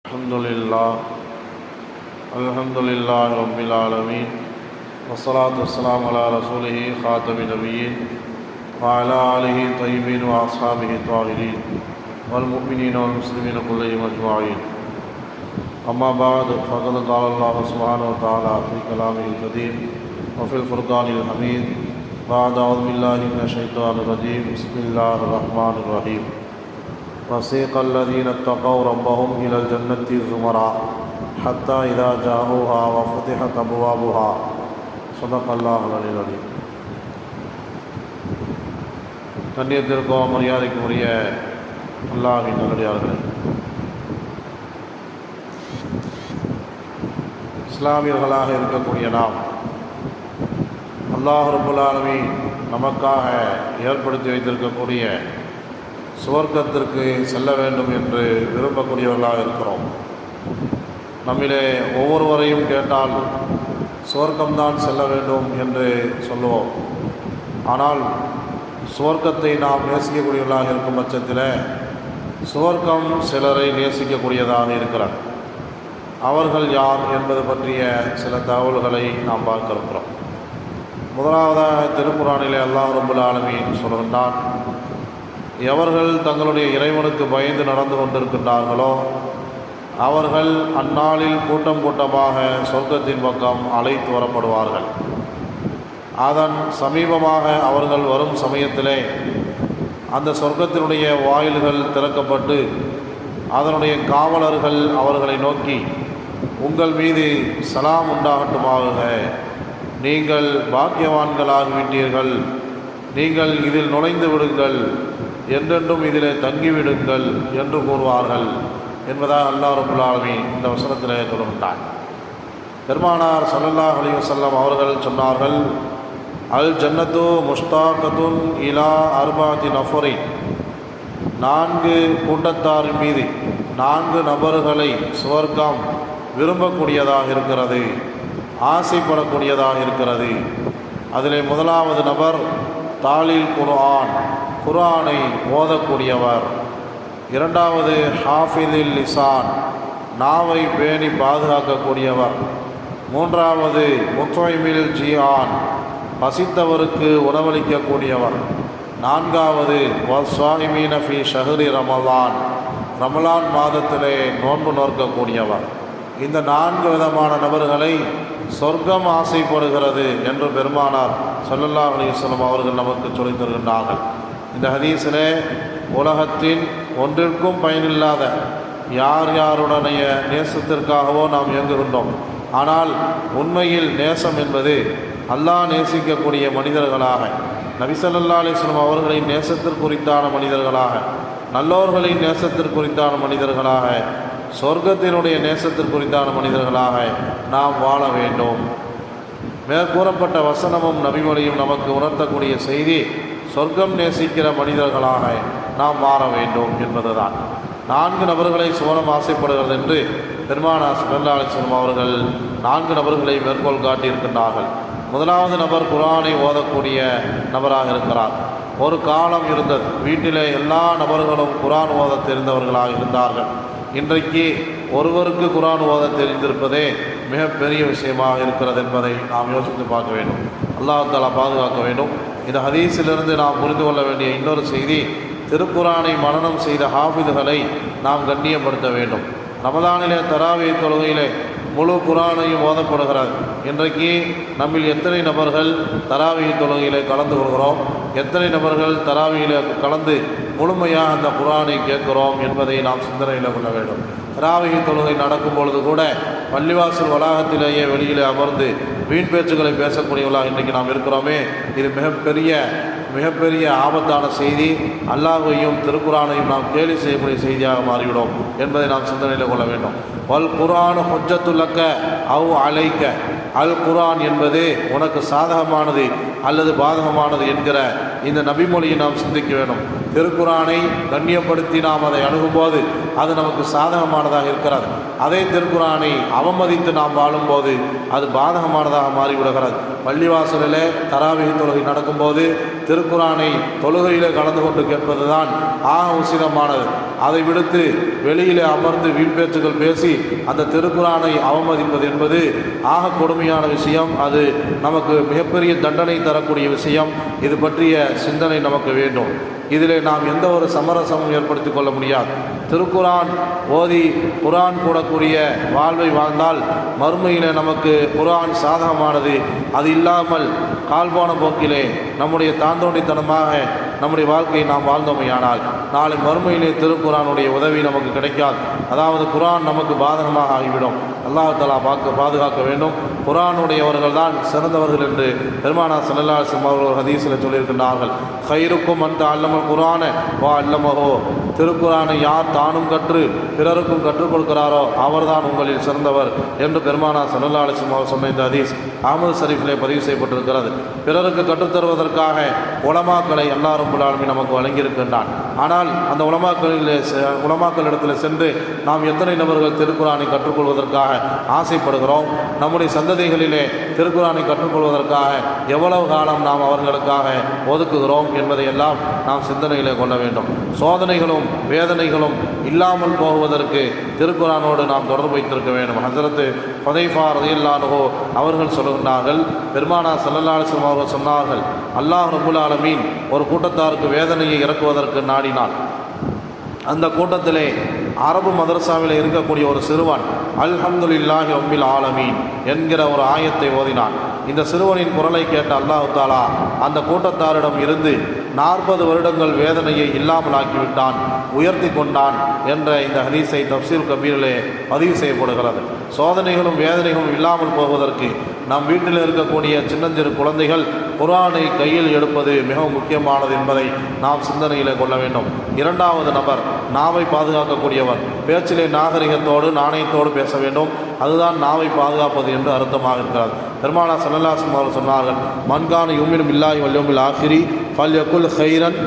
Alhamdulillah Rabbil Alameen Wassalatu wassalamu ala rasulihi khatamin nabiyyin wa ala alihi tayyibin wa ashabihi tahirin wal mu'minin wal muslimin kullihim ajma'in. Amma ba'd, faqad qala Allah subhanahu wa ta'ala fi kalamihi al-qadim wa fil furqanil hamid. Ba'da a'udhu billahi minash shaitanir rajim. Bismillahir rahmanir rahim. وسيق الذين اتقوا ربهم إلى الجنة زمرا حتى إذا جاءوها وفتحت أبوابها صدق الله العلي العظيم. கண்ணியத்திற்கும் மரியாதைக்கும் உரிய அல்லாஹ்வின் நல்லடியார்களே, இஸ்லாமியர்களாக இருக்கக்கூடிய நாம் அல்லாஹ் ரப்பல் ஆலமீன் நமக்காக ஏற்படுத்தி வைத்திருக்கக்கூடிய சுவர்க்கத்திற்கு செல்ல வேண்டும் என்று விரும்பக்கூடியவர்களாக இருக்கிறோம். நம்மிலே ஒவ்வொருவரையும் கேட்டால் சுவர்க்கம்தான் செல்ல வேண்டும் என்று சொல்லுவோம். ஆனால் சுவர்க்கத்தை நாம் நேசிக்கக்கூடியவர்களாக இருக்கும் பட்சத்தில் சுவர்க்கம் சிலரை நேசிக்கக்கூடியதாக இருக்கிறார். அவர்கள் யார் என்பது பற்றிய சில தகவல்களை நாம் பார்க்க இருக்கிறோம். முதலாவதாக திருக்குர்ஆனிலே அல்லாஹ் ரப்பல் ஆலமீன் சொல்கின்றான், எவர்கள் தங்களுடைய இறைவனுக்கு பயந்து நடந்து கொண்டிருக்கின்றார்களோ அவர்கள் அந்நாளில் கூட்டம் கூட்டமாக சொர்க்கத்தின் பக்கம் அழைத்து வரப்படுவார்கள். அதன் சமீபமாக அவர்கள் வரும் சமயத்திலே அந்த சொர்க்கத்தினுடைய வாயில்கள் திறக்கப்பட்டு அதனுடைய காவலர்கள் அவர்களை நோக்கி, உங்கள் மீது சலாம் உண்டாகட்டுமாக, நீங்கள் பாக்கியவான்களாகிவிட்டீர்கள், நீங்கள் இதில் நுழைந்து விடுங்கள், என்றென்றும் இதிலே தங்கிவிடுங்கள் என்று கூறுவார்கள் என்பதாக அல்லாஹ் ரப்பல் ஆலமீன் இந்த வசனத்திலே சொல்கின்றார். பெருமானார் ஸல்லல்லாஹு அலைஹி வஸல்லம் அவர்கள் சொன்னார்கள், அல் ஜன்னத்து முஸ்தாகத்துன் இலா அர்பாத்தி நஃபரின், 4 கூட்டத்தாரின் மீது 4 நபர்களை சுவர்க்கம் விரும்பக்கூடியதாக இருக்கிறது, ஆசைப்படக்கூடியதாக இருக்கிறது. அதிலே முதலாவது நபர் தாலில் குர்ஆன், குர்ஆனை ஓதக்கூடியவர். இரண்டாவது ஹாஃபிதில் லிசான், நாவை பேணி பாதுகாக்கக்கூடியவர். மூன்றாவது முத்இமில் ஜிஆன், பசித்தவருக்கு உணவளிக்கக்கூடியவர். நான்காவது வஸ்ஸாயிமீன ஃபீ ஷஹ்ரி ரமலான், ரமலான் மாதத்திலே நோன்பு நோக்கக்கூடியவர். இந்த 4 விதமான நபர்களை சொர்க்கம் ஆசைப்படுகிறது என்று பெருமானார் ஸல்லல்லாஹு அலைஹி வஸல்லம் அவர்கள் நமக்கு சொல்லித் தருகின்றார்கள். இந்த ஹதீஸிலே உலகத்தின் ஒன்றிற்கும் பயனில்லாத யார் யாருடைய நேசத்திற்காகவோ நாம் இயங்குகின்றோம். ஆனால் உண்மையில் நேசம் என்பது அல்லாஹ் நேசிக்கக்கூடிய மனிதர்களாக, நபி ஸல்லல்லாஹு அலைஹி வஸல்லம் அவர்களின் நேசத்திற்குறித்தான மனிதர்களாக, நல்லோர்களின் நேசத்திற்குறித்தான மனிதர்களாக, சொர்க்கத்தினுடைய நேசத்திற்குறித்தான மனிதர்களாக நாம் வாழ வேண்டும். மேற்கூறப்பட்ட வசனமும் நபிமொழியும் நமக்கு உணர்த்தக்கூடிய செய்தி, சொர்க்கம் நேசிக்கிற மனிதர்களாக நாம் மாற வேண்டும் என்பதுதான். 4 நபர்களை சுவனம் ஆசைப்படுகிறது என்று பெருமானார் ஸல்லல்லாஹு அலைஹி வஸல்லம் அவர்கள் 4 நபர்களை மேற்கோள் காட்டியிருக்கின்றார்கள். முதலாவது நபர் குர்ஆனை ஓதக்கூடிய நபராக இருக்கிறார். ஒரு காலம் இருந்தது, வீட்டிலே எல்லா நபர்களும் குர்ஆன் ஓத தெரிந்தவர்களாக இருந்தார்கள். இன்றைக்கு ஒருவருக்கு குர்ஆன் ஓத தெரிந்திருப்பதே மிகப்பெரிய விஷயமாக இருக்கிறது என்பதை நாம் யோசித்து பார்க்க வேண்டும். அல்லாஹ் தஆலா பாதுகாக்க வேண்டும். இந்த ஹதீஸிலிருந்து நாம் புரிந்து கொள்ள வேண்டிய இன்னொரு செய்தி, திருக்குர்ஆனை மனனம் செய்த ஹாஃபிதுகளை நாம் கண்ணியப்படுத்த வேண்டும். ரமலானிலே தராவீஹ் தொழுகையிலே முழு குர்ஆனையும் ஓதப்படுகிறது. இன்றைக்கு நம்மில் எத்தனை நபர்கள் தராவீஹ் தொழுகையிலே கலந்து கொள்கிறோம், எத்தனை நபர்கள் தராவீஹிலே கலந்து முழுமையாக அந்த குர்ஆனை கேட்கிறோம் என்பதை நாம் சிந்தனையில் கொள்ள வேண்டும். தராவீஹ் தொழுகை நடக்கும் பொழுது கூட பள்ளிவாசல் வளாகத்திலேயே வெளியிலே அமர்ந்து வீண் பேச்சுக்களை பேசக்கூடியவர்களாக இன்றைக்கு நாம் இருக்கிறோமே, இது மிகப்பெரிய ஆபத்தான செய்தி. அல்லாஹ்வையும் திருக்குர்ஆனையும் நாம் கேலி செய்யக்கூடிய செய்தியாக மாறிவிடும் என்பதை நாம் சிந்தனையில் கொள்ள வேண்டும். வல் குர்ஆன் ஹுஜ்ஜத்துல் லக்க அவ் அலைக்க, அல் குர்ஆன் என்பது உனக்கு சாதகமானது அல்லது பாதகமானது என்கிற இந்த நபிமொழியை நாம் சிந்திக்க வேண்டும். திருக்குர்ஆனை கண்ணியப்படுத்தி நாம் அதை அணுகும்போது அது நமக்கு சாதகமானதாக இருக்கிறது. அதே திருக்குரானை அவமதித்து நாம் வாழும்போது அது பாதகமானதாக மாறிவிடுகிறது. பள்ளிவாசலிலே தராவீஹ் தொழுகை நடக்கும்போது திருக்குரானை தொழுகையிலே கலந்து கொண்டு கேட்பது தான் ஆக உசிதமானது. அதை விடுத்து வெளியிலே அமர்ந்து வீண்பேச்சுகள் பேசி அந்த திருக்குரானை அவமதிப்பது என்பது ஆக கொடுமையான விஷயம். அது நமக்கு மிகப்பெரிய தண்டனை தரக்கூடிய விஷயம். இது பற்றிய சிந்தனை நமக்கு வேண்டும். இதில் நாம் எந்த ஒரு சமரசமும் ஏற்படுத்தி கொள்ள முடியாது. திருக்குரான் ஓதி குரான் கூடக்கூடிய வாழ்வை வாழ்ந்தால் மறுமையிலே நமக்கு குரான் சாதகமானது. அது இல்லாமல் கால்போன போக்கிலே நம்முடைய தாந்தோண்டித்தனமாக நம்முடைய வாழ்க்கையை நாம் வாழ்ந்தோமையானால் நாளை மறுமையிலே திருக்குரானுடைய உதவி நமக்கு கிடைக்காது. அதாவது குரான் நமக்கு பாதகமாக ஆகிவிடும். அல்லாஹ் தஆலா பாதுகாக்க வேண்டும். குரானுடையவர்கள் தான் சிறந்தவர்கள் என்று பெருமானார் ஸல்லல்லாஹு அலைஹி வஸல்லம் அவர்கள் ஹதீஸில் சொல்லியிருக்கின்றார்கள். கைருக்கும் அந்த அல்லமல் குரான வா அல்லமஹோ, திருக்குரானை யார் தானும் கற்று பிறருக்கும் கற்றுக் கொடுக்கிறாரோ அவர்தான் உங்களில் சிறந்தவர் என்று பெருமானார் ஸல்லல்லாஹு அலைஹி வஸல்லம் அவர் சொன்ன இந்த ஹதீஸ் அஹ்மது ஷரீஃபிலே பதிவு செய்யப்பட்டிருக்கிறது. பிறருக்கு கற்றுத்தருவதற்காக உலமாக்களை அல்லாஹ் ரப்பல் ஆலமீன் நமக்கு வழங்கியிருக்கின்றான். ஆனால் அந்த உலமாக்களிடத்தில் சென்று நாம் எத்தனை நபர்கள் திருக்குரானை கற்றுக்கொள்வதற்காக ஆசைப்படுகிறோம்? நம்முடைய சந்ததிகளிலே திருக்குரானை கற்றுக்கொள்வதற்காக எவ்வளவு காலம் நாம் அவர்களுக்காக ஒதுக்குகிறோம் என்பதையெல்லாம் நாம் சிந்தனையிலே கொள்ள வேண்டும். சோதனைகளும் வேதனைகளும் இல்லாமல் போகுவதற்கு திருக்குரானோடு நாம் தொடர்பு வைத்திருக்க வேண்டும். ஹஜ்ரத் ஹுதைஃபா ரலியல்லாஹு அன்ஹு அவர்கள் சொல்லுகின்றார்கள், பெருமானார் ஸல்லல்லாஹு அலைஹி வஸல்லம் அவர்கள் சொன்னார்கள், அல்லாஹ் ரப்பல் ஆலமீன் ஒரு கூட்டத்தாருக்கு வேதனையை இறக்குவதற்கு நாடினான். அந்த கூட்டத்திலே அரபு மதரசாவில் இருக்கக்கூடிய ஒரு சிறுவன் அல்ஹம்துலில்லாஹி ரப்பில் ஆலமீன் என்கிற ஒரு ஆயத்தை ஓதினான். இந்த சிறுவனின் குரலை கேட்ட அல்லாஹ் தஆலா அந்த கூட்டத்தாரிடம் இருந்து 40 வருடங்கள் வேதனையை இல்லாமலாக்கிவிட்டான், உயர்த்தி கொண்டான் என்ற இந்த ஹதீஸை தஃப்சீர் கபீரிலே பதிவு செய்யப்படுகிறது. சோதனைகளும் வேதனைகளும் இல்லாமல் போவதற்கு நம் வீட்டில் இருக்கக்கூடிய சின்னஞ்சிறு குழந்தைகள் குர்ஆனை கையில் எடுப்பது மிகவும் முக்கியமானது என்பதை நாம் சிந்தனையிலே கொள்ள வேண்டும். இரண்டாவது நபர் நாவை பாதுகாக்கக்கூடியவர். பேச்சிலே நாகரிகத்தோடு நாணயத்தோடு பேச வேண்டும். அதுதான் நாவை பாதுகாப்பது என்று அர்த்தமாக இருக்கிறது. பெருமானார் ஸல்லல்லாஹு அலைஹி வஸல்லம் சொன்னார்கள், மன்கான யுமினு பில்லாஹி வல் யௌமில் ஆகிரி ஃபல்யகுல் கைரன்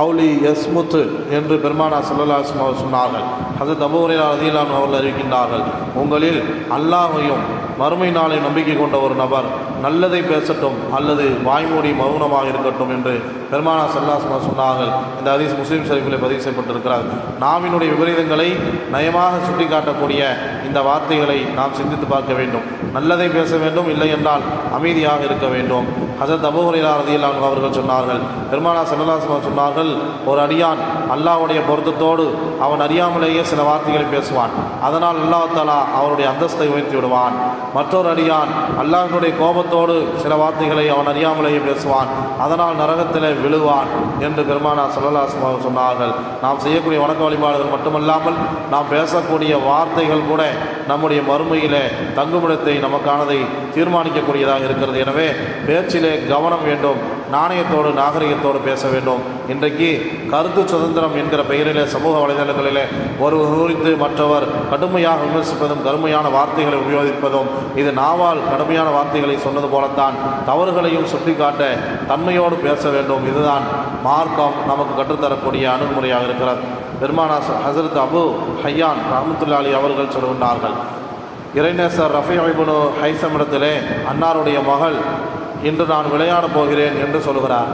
அவுலி யஸ்முத் என்று பெருமானார் ஸல்லல்லாஹு அலைஹி வஸல்லம் சொன்னார்கள். ஹஜ்ரத் அபூ ஹுரைரா ரலியல்லாஹு அன்ஹு அவர்கள் அறிவிக்கின்றார்கள், உங்களில் அல்லாஹ்வையும் மறுமை நாளை நம்பிக்கை கொண்ட ஒரு நபர் நல்லதை பேசட்டும் அல்லது வாய்மூடி மௌனமாக இருக்கட்டும் என்று பெருமானார் ஸல்லல்லாஹு அலைஹி வஸல்லம் சொன்னார்கள். இந்த ஹதீஸ் முஸ்லிம் ஷரீஃபிலே பதிவு செய்யப்பட்டிருக்கிறது. நாவினுடைய விபரீதங்களை நயமாக சுட்டிக்காட்டக்கூடிய இந்த வார்த்தைகளை நாம் சிந்தித்து பார்க்க வேண்டும். நல்லதை பேச வேண்டும், இல்லை என்றால் அமைதியாக இருக்க வேண்டும். ஹஜ்ரத் அபூ ஹுரைரா ரலியல்லாஹு அன்ஹு அவர்கள் சொன்னார்கள், பெருமானார் ஸல்லல்லாஹு அலைஹி வஸல்லம் சொன்னார்கள், ஒரு அடியான் அல்லாஹ்வுடைய பொருத்தத்தோடு அவன் அறியாமலேயே சில வார்த்தைகளை பேசுவான். அதனால் அல்லாஹ் தஆலா அவருடைய அந்தஸ்தை உயர்த்தி விடுவான். மற்றொரு அடியான் அல்லாஹ்வுடைய கோபத்தோடு சில வார்த்தைகளை அவன் அறியாமலேயே பேசுவான். அதனால் நரகத்திலே விழுவான் என்று பெருமானார் ஸல்லல்லாஹு அலைஹி வஸல்லம் சொன்னார்கள். நாம் செய்யக்கூடிய வணக்க வழிபாடுகள் மட்டுமல்லாமல் நாம் பேசக்கூடிய வார்த்தைகள் கூட நம்முடைய மறுமையிலே தங்குமிடத்தை நமக்கானதை தீர்மானிக்கக்கூடியதாக இருக்கிறது. எனவே பேச்சிலே கவனம் வேண்டும், நாணயத்தோடு நாகரிகத்தோடு பேச வேண்டும். இன்றைக்கு கருத்து சுதந்திரம் என்கிற பெயரிலே சமூக வலைதளங்களிலே ஒருவர் குறித்து மற்றவர் கடுமையாக விமர்சிப்பதும் கடுமையான வார்த்தைகளை உபயோகிப்பதும், இது நாவால் கடுமையான வார்த்தைகளை சொன்னது போலத்தான் தவறுகளையும் சுட்டிக்காட்ட தன்மையோடு பேச வேண்டும். இதுதான் மார்க்கம் நமக்கு கற்றுத்தரக்கூடிய அணுகுமுறையாக இருக்கிறது. பெருமானார் ஹஸரத் அபு ஹையான் ரஹ்மத்துல்லாஹி அலைஹி அவர்கள் சொல்கின்றார்கள், இறைநேசர் ரஃபீ இப்னு ஹைஸம் இடத்திலே அன்னாருடைய மகள் இன்று நான் விளையாடப் போகிறேன் என்று சொல்கிறார்.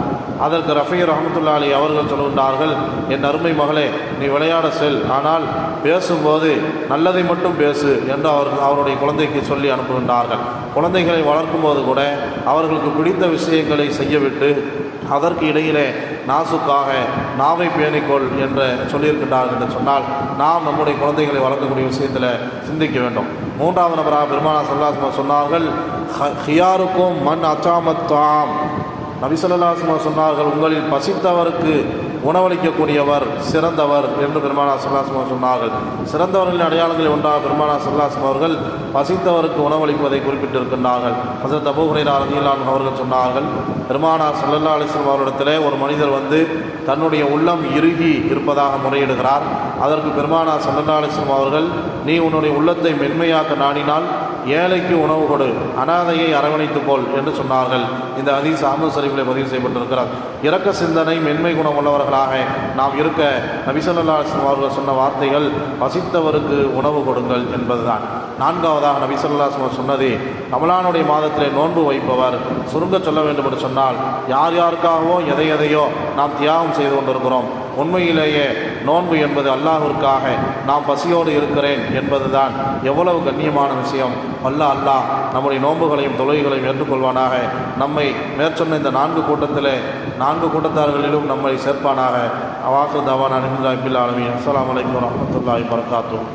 அதற்கு ரஃபீ ரஹ்மத்துல்லாஹி அலைஹி அவர்கள் சொல்கின்றார்கள், என் அருமை மகளே, நீ விளையாட செல், ஆனால் பேசும்போது நல்லதை மட்டும் பேசு என்று அவருடைய குழந்தைக்கு சொல்லி அனுப்புகின்றார்கள். குழந்தைகளை வளர்க்கும் போது கூட அவர்களுக்கு பிடித்த விஷயங்களை செய்யவிட்டு அதற்கு இடையிலே நாசுக்காக நாவை பேணிக்கொள் என்று சொல்லியிருக்கின்றார்கள் என்று சொன்னால் நாம் நம்முடைய குழந்தைகளை வளர்க்கக்கூடிய விஷயத்தில் சிந்திக்க வேண்டும். மூன்றாவது நபராக பெருமானார் ஸல்லல்லாஹு அலைஹி வஸல்லம் சொன்னார்கள், ஹியாருக்கும் மன் அச்சாமத்தாம். நபி ஸல்லல்லாஹு அலைஹி வஸல்லம் சொன்னார்கள், உங்களில் பசித்தவருக்கு உணவளிக்கக்கூடியவர் சிறந்தவர் என்று பெருமானார் ஸல்லல்லாஹு அலைஹி வஸல்லம் சொன்னார்கள். சிறந்தவர்களின் அடையாளங்களில் ஒன்றாக பெருமானார் ஸல்லல்லாஹு அலைஹி வஸல்லம் அவர்கள் பசித்தவருக்கு உணவளிப்பதை குறிப்பிட்டிருக்கின்றார்கள். ஹஜ்ரத் அபூ ஹுரைரா ரலியல்லாஹு அன்ஹு அவர்கள் சொன்னார்கள், பெருமானார் ஸல்லல்லாஹு அலைஹி வஸல்லம் அவரிடத்திலே ஒரு மனிதர் வந்து தன்னுடைய உள்ளம் இறுகி இருப்பதாக முறையிடுகிறார். அதற்கு பெருமானார் ஸல்லல்லாஹு அலைஹி வஸல்லம் அவர்கள், நீ உன்னுடைய உள்ளத்தை மென்மையாக்க நாடினால் ஏழைக்கு உணவு கொடு, அனாதையை அரவணைத்துக் கொள் என்று சொன்னார்கள். இந்த ஹதீஸ் அஹ்மது ஷரீஃபிலே பதிவு செய்யப்பட்டிருக்கிறார். இரக்க சிந்தனை, மென்மை குணம் உள்ளவர்களாக நாம் இருக்க நபி ஸல்லல்லாஹு அலைஹி வஸல்லம் அவர்கள் சொன்ன வார்த்தைகள் பசித்தவருக்கு உணவு கொடுங்கள் என்பதுதான். நான்காவதாக நபி ஸல்லல்லாஹு அலைஹி வஸல்லம் சொன்னது, ரமலானுடைய மாதத்திலே நோன்பு வைப்பவர் சுருங்க சொல்ல வேண்டும் என்று சொன்னால், யார் யாருக்காகவோ எதையோ நாம் தியாகம் செய்து கொண்டிருக்கிறோம். உண்மையிலேயே நோன்பு என்பது அல்லாஹ்விற்காக நாம் பசியோடு இருக்கிறேன் என்பதுதான் எவ்வளவு கண்ணியமான விஷயம். அல்லாஹ் நம்முடைய நோன்புகளையும் தொழுகைகளையும் ஏற்றுக்கொள்வானாக. நம்மை மேற்சொன்ன இந்த 4 கூட்டத்திலே 4 கூட்டத்தார்களிலும் நம்மை சேர்ப்பானாக. அவாஹிரு தஅவானா அல்ஹம்துலில்லாஹி ரப்பில் ஆலமீன். அஸ்ஸலாமு அலைக்கும் வரஹ்மத்துல்லாஹி வபரகாத்துஹு.